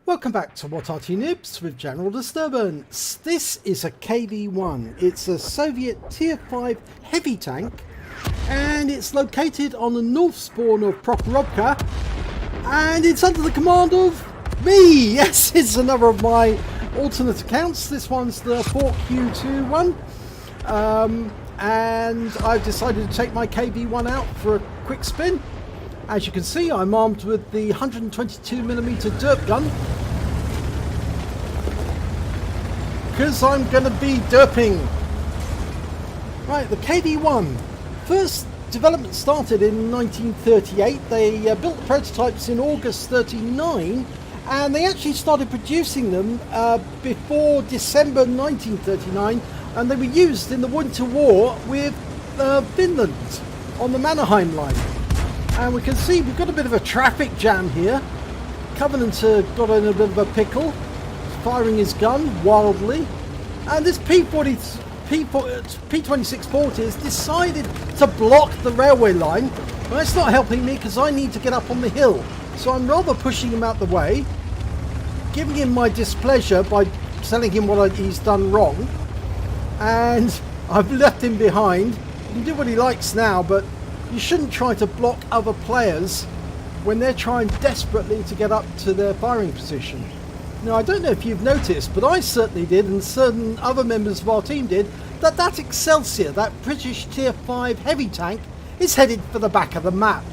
Welcome back to What Arty Noobs with General Disturbance. This is a KV-1. It's a Soviet Tier 5 heavy tank, and it's located on the north spawn of Prokhorovka, and it's under the command of me. Yes, it's another of my alternate accounts. This one's the Prokhorovka one, and I've decided to take my KV-1 out for a quick spin. As you can see, I'm armed with the 122mm derp gun, because I'm going to be derping. Right, the KV-1. First development started in 1938. They built prototypes in August 39, and they actually started producing them before December 1939, and they were used in the Winter War with Finland on the Mannerheim line. And we can see we've got a bit of a traffic jam here. Covenanter got in a bit of a pickle, firing his gun wildly. And this P2640 has decided to block the railway line. Well, it's not helping me because I need to get up on the hill. So I'm rather pushing him out the way, giving him my displeasure by telling him what he's done wrong. And I've left him behind. He can do what he likes now, but you shouldn't try to block other players when they're trying desperately to get up to their firing position. Now, I don't know if you've noticed, but I certainly did, and certain other members of our team did, that Excelsior, that British Tier 5 heavy tank, is headed for the back of the map.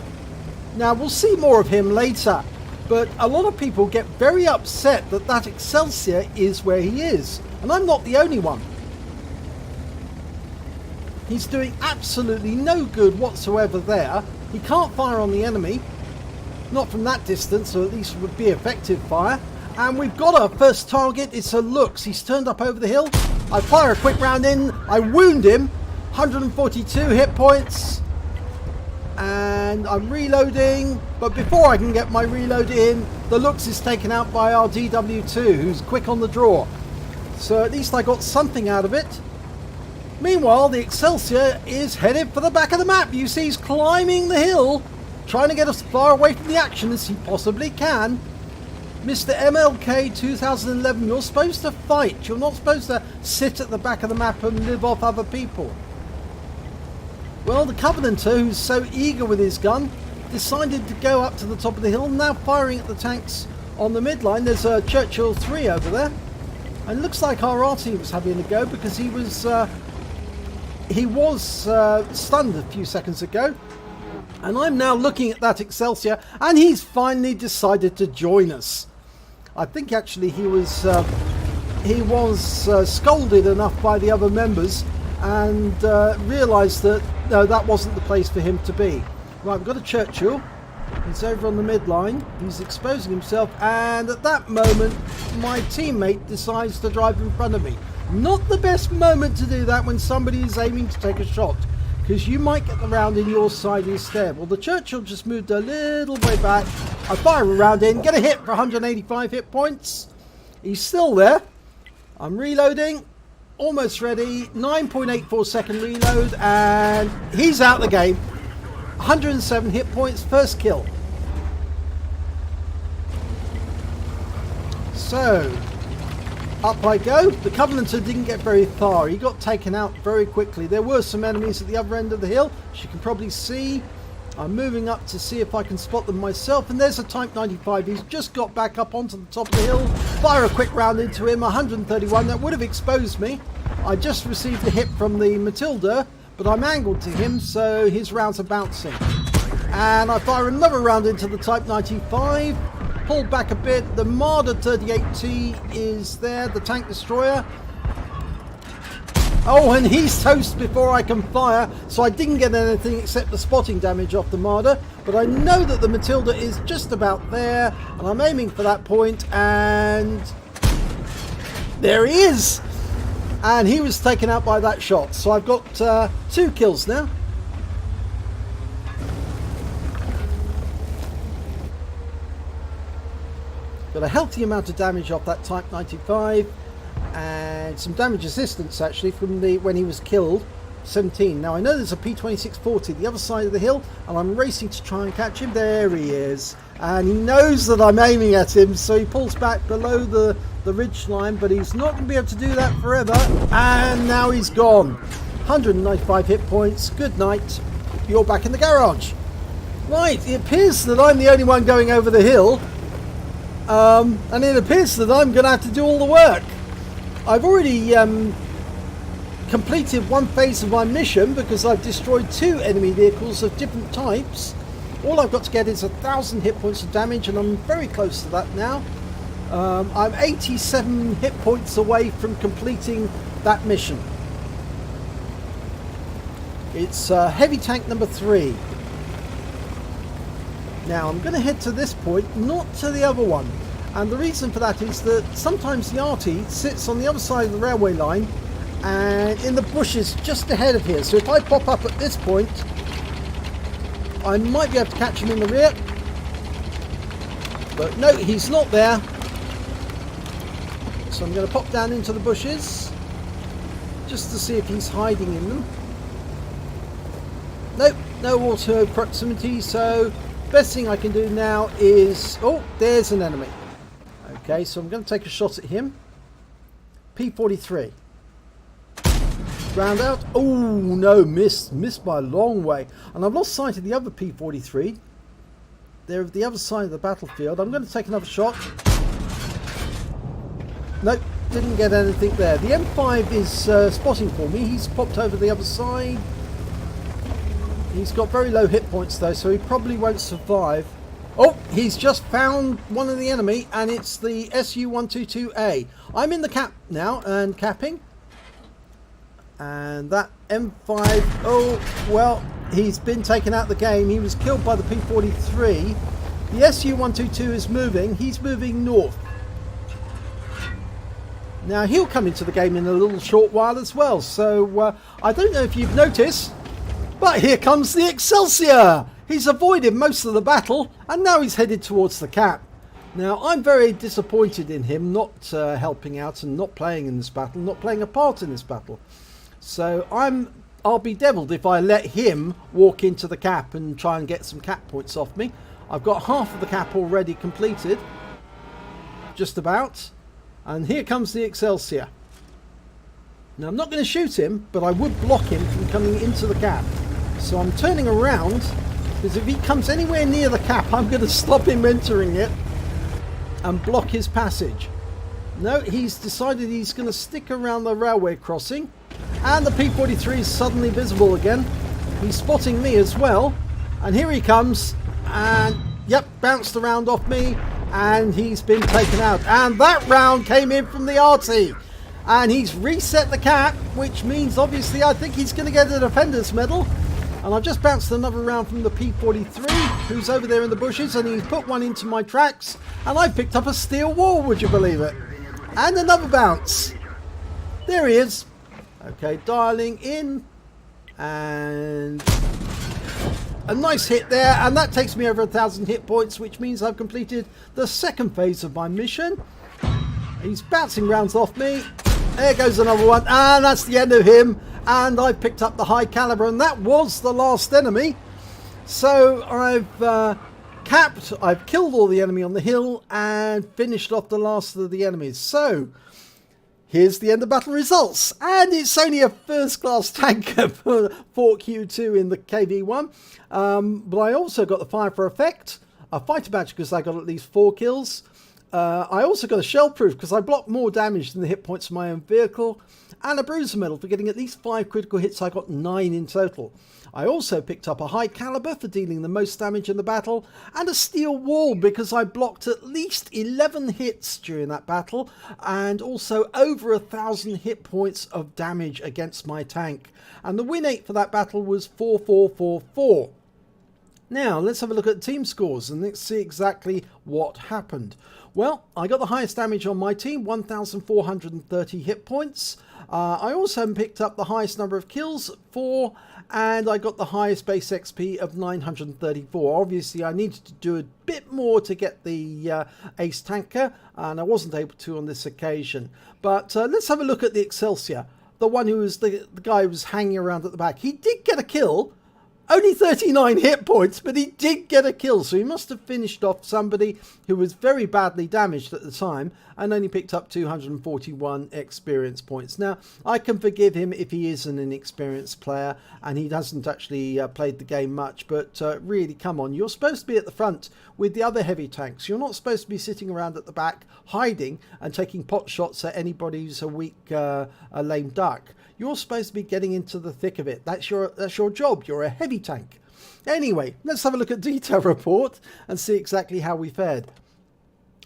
Now, we'll see more of him later, but a lot of people get very upset that Excelsior is where he is, and I'm not the only one. He's doing absolutely no good whatsoever there. He can't fire on the enemy, not from that distance, or at least would be effective fire. And we've got our first target. It's a Lux. He's turned up over the hill. I fire a quick round in. I wound him. 142 hit points. And I'm reloading. But before I can get my reload in, the Lux is taken out by our DW2, who's quick on the draw. So at least I got something out of it. Meanwhile, the Excelsior is headed for the back of the map. You see he's climbing the hill, trying to get as far away from the action as he possibly can. Mr. MLK 2011, you're supposed to fight. You're not supposed to sit at the back of the map and live off other people. Well, the Covenanter, who's so eager with his gun, decided to go up to the top of the hill, now firing at the tanks on the midline. There's a Churchill 3 over there. And it looks like our Arty was having a go because he was stunned a few seconds ago. And I'm now looking at that Excelsior, and he's finally decided to join us. I think actually he was scolded enough by the other members and realised that no, that wasn't the place for him to be. Right, we've got a Churchill. He's over on the midline. He's exposing himself, and at that moment my teammate decides to drive in front of me. Not the best moment to do that when somebody is aiming to take a shot, because you might get the round in your side instead. Well, the Churchill just moved a little way back. I fire a round in, get a hit for 185 hit points. He's still there. I'm reloading, almost ready. 9.84 second reload, and he's out the game. 107 hit points, first kill. So up I go. The Covenanter didn't get very far. He got taken out very quickly. There were some enemies at the other end of the hill, as you can probably see. I'm moving up to see if I can spot them myself, and there's a Type 95. He's just got back up onto the top of the hill. Fire a quick round into him. 131. That would have exposed me. I just received a hit from the Matilda, but I'm angled to him, so his rounds are bouncing. And I fire another round into the Type 95. Pull back a bit. The Marder 38T is there, the tank destroyer. Oh, and he's toast before I can fire, so I didn't get anything except the spotting damage off the Marder. But I know that the Matilda is just about there, and I'm aiming for that point, and there he is! And he was taken out by that shot. So I've got 2 kills now. Got a healthy amount of damage off that Type 95, and some damage resistance actually from when he was killed. 17. Now I know there's a P2640 the other side of the hill, and I'm racing to try and catch him. There he is. and he knows that I'm aiming at him, so he pulls back below the ridge line, but he's not going to be able to do that forever. And now he's gone. 195 hit points. Good night. You're back in the garage. Right, it appears that I'm the only one going over the hill, and it appears that I'm going to have to do all the work. I've already completed one phase of my mission because I've destroyed 2 enemy vehicles of different types. All I've got to get is 1,000 hit points of damage, and I'm very close to that now. I'm 87 hit points away from completing that mission. It's heavy tank number 3. Now I'm going to head to this point, not to the other one. And the reason for that is that sometimes the Arty sits on the other side of the railway line and in the bushes just ahead of here. So if I pop up at this point, I might be able to catch him in the rear. But no, he's not there. So I'm going to pop down into the bushes just to see if he's hiding in them. Nope, no auto proximity, so best thing I can do now is... Oh, there's an enemy. Okay, so I'm going to take a shot at him. P43. Round out. Oh, no, missed by a long way. And I've lost sight of the other P43. They're at the other side of the battlefield. I'm going to take another shot. Nope, didn't get anything there. The M5 is spotting for me. He's popped over the other side. He's got very low hit points though, so he probably won't survive. Oh, he's just found one of the enemy, and it's the SU-122A. I'm in the cap now and capping. And that M5, oh, well, he's been taken out of the game. He was killed by the P43. The SU-122 is moving. He's moving north. Now, he'll come into the game in a little short while as well. So, I don't know if you've noticed, but here comes the Excelsior. He's avoided most of the battle, and now he's headed towards the cap. Now, I'm very disappointed in him not helping out and not playing in this battle, not playing a part in this battle. So I'll be devilled if I let him walk into the cap and try and get some cap points off me. I've got half of the cap already completed, just about. And here comes the Excelsior. Now, I'm not going to shoot him, but I would block him from coming into the cap. So I'm turning around, because if he comes anywhere near the cap, I'm going to stop him entering it and block his passage. No, he's decided he's going to stick around the railway crossing. And the P43 is suddenly visible again. He's spotting me as well. And here he comes. And, yep, bounced around off me. And he's been taken out. And that round came in from the Arty. And he's reset the cap, which means obviously I think he's going to get a Defender's Medal. And I've just bounced another round from the P43, who's over there in the bushes, and he's put one into my tracks. And I picked up a steel wall, would you believe it? And another bounce. There he is. Okay, dialing in. And a nice hit there, and that takes me over 1,000 hit points, which means I've completed the second phase of my mission. He's bouncing rounds off me. There goes another one, and that's the end of him. And I've picked up the high caliber, and that was the last enemy. So I've capped, I've killed all the enemy on the hill, and finished off the last of the enemies. So here's the end of battle results, and it's only a first-class tanker for Fort Q2 in the KV-1. But I also got the fire for effect, a fighter badge because I got at least 4 kills. I also got a shell proof because I blocked more damage than the hit points of my own vehicle, and a bruiser medal for getting at least 5 critical hits. I got 9 in total. I also picked up a high caliber for dealing the most damage in the battle, and a steel wall because I blocked at least 11 hits during that battle, and also over 1,000 hit points of damage against my tank. And the win rate for that battle was 4444. Now let's have a look at team scores and let's see exactly what happened. Well, I got the highest damage on my team, 1,430 hit points. I also picked up the highest number of kills, 4, and I got the highest base XP of 934. Obviously, I needed to do a bit more to get the ace tanker, and I wasn't able to on this occasion. But let's have a look at the Excelsior, the one who was the guy who was hanging around at the back. He did get a kill, Only 39 hit points, but he did get a kill, so he must have finished off somebody who was very badly damaged at the time and only picked up 241 experience points. Now, I can forgive him if he is an inexperienced player and he hasn't actually played the game much, but really, come on, you're supposed to be at the front with the other heavy tanks. You're not supposed to be sitting around at the back hiding and taking pot shots at anybody who's a weak, a lame duck. You're supposed to be getting into the thick of it. That's your job. You're a heavy tank. Anyway, let's have a look at detail report and see exactly how we fared.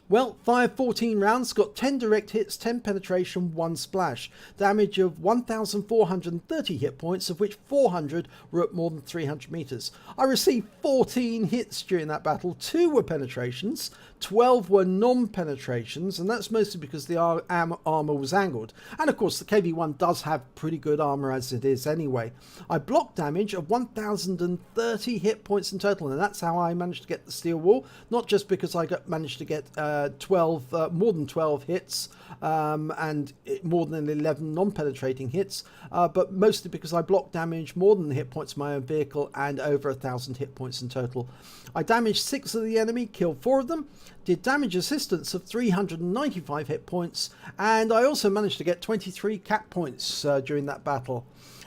Well, fired 14 rounds, got 10 direct hits, 10 penetration, 1 splash. Damage of 1,430 hit points, of which 400 were at more than 300 meters. I received 14 hits during that battle. 2 were penetrations, 12 were non-penetrations, and that's mostly because the armor was angled. And of course, the KV-1 does have pretty good armor as it is anyway. I blocked damage of 1,030 hit points in total, and that's how I managed to get the steel wall. Not just because I managed to get more than 12 hits and more than 11 non-penetrating hits, but mostly because I blocked damage more than the hit points of my own vehicle and over 1,000 hit points in total. I damaged 6 of the enemy, killed 4 of them, did damage assistance of 395 hit points, and I also managed to get 23 cap points during that battle.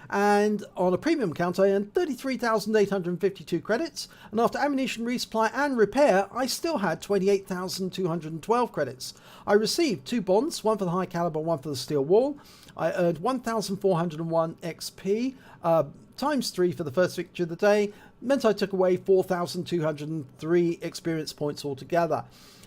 And on a premium count, I earned 33,852 credits, and after ammunition resupply and repair, I still had 28,212 credits. I received 2 bonds, one for the high caliber, one for the steel wall. I earned 1,401 XP, times 3 for the first victory of the day, meant I took away 4,203 experience points altogether.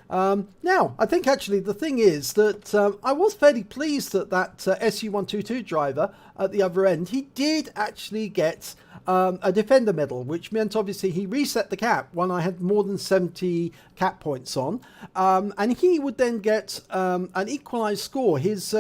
Now, I think actually the thing is that I was fairly pleased that SU-122 driver at the other end, he did actually get a defender medal, which meant obviously he reset the cap when I had more than 70 cap points on, and he would then get an equalized score. His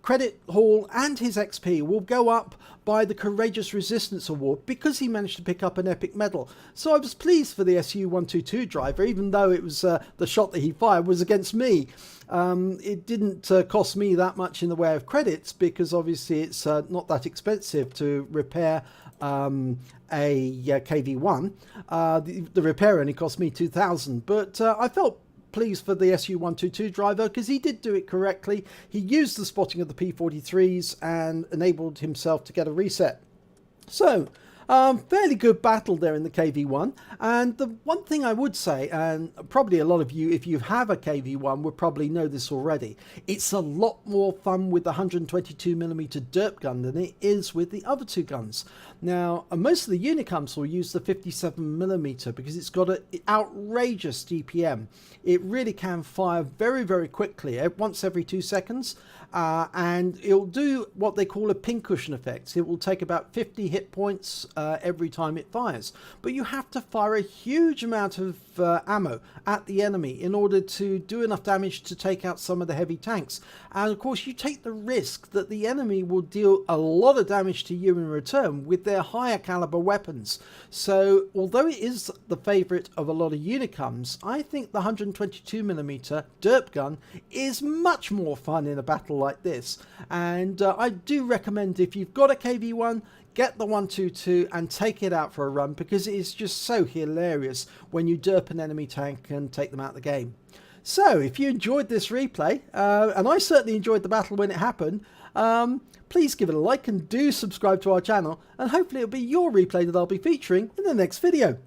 credit haul and his XP will go up by the Courageous Resistance Award because he managed to pick up an epic medal. So I was pleased for the SU-122 driver, even though it was the shot that he fired was against me. It didn't cost me that much in the way of credits because obviously it's not that expensive to repair a KV-1. The repair only cost me 2,000, but I felt pleased for the SU-122 driver because he did do it correctly. He used the spotting of the P-43s and enabled himself to get a reset. So, fairly good battle there in the KV-1. And the one thing I would say, and probably a lot of you, if you have a KV-1, would probably know this already, it's a lot more fun with the 122mm derp gun than it is with the other 2 guns. Now, most of the Unicums will use the 57mm because it's got an outrageous DPM. It really can fire very, very quickly, once every 2 seconds, and it'll do what they call a pincushion effect. It will take about 50 hit points every time it fires, but you have to fire a huge amount of ammo at the enemy in order to do enough damage to take out some of the heavy tanks. And of course, you take the risk that the enemy will deal a lot of damage to you in return with their higher caliber weapons. So although it is the favorite of a lot of Unicums, I think the 122mm derp gun is much more fun in a battle like this. And I do recommend, if you've got a KV-1, get the 122 and take it out for a run because it is just so hilarious when you derp an enemy tank and take them out of the game. So if you enjoyed this replay, and I certainly enjoyed the battle when it happened, please give it a like and do subscribe to our channel, and hopefully it'll be your replay that I'll be featuring in the next video.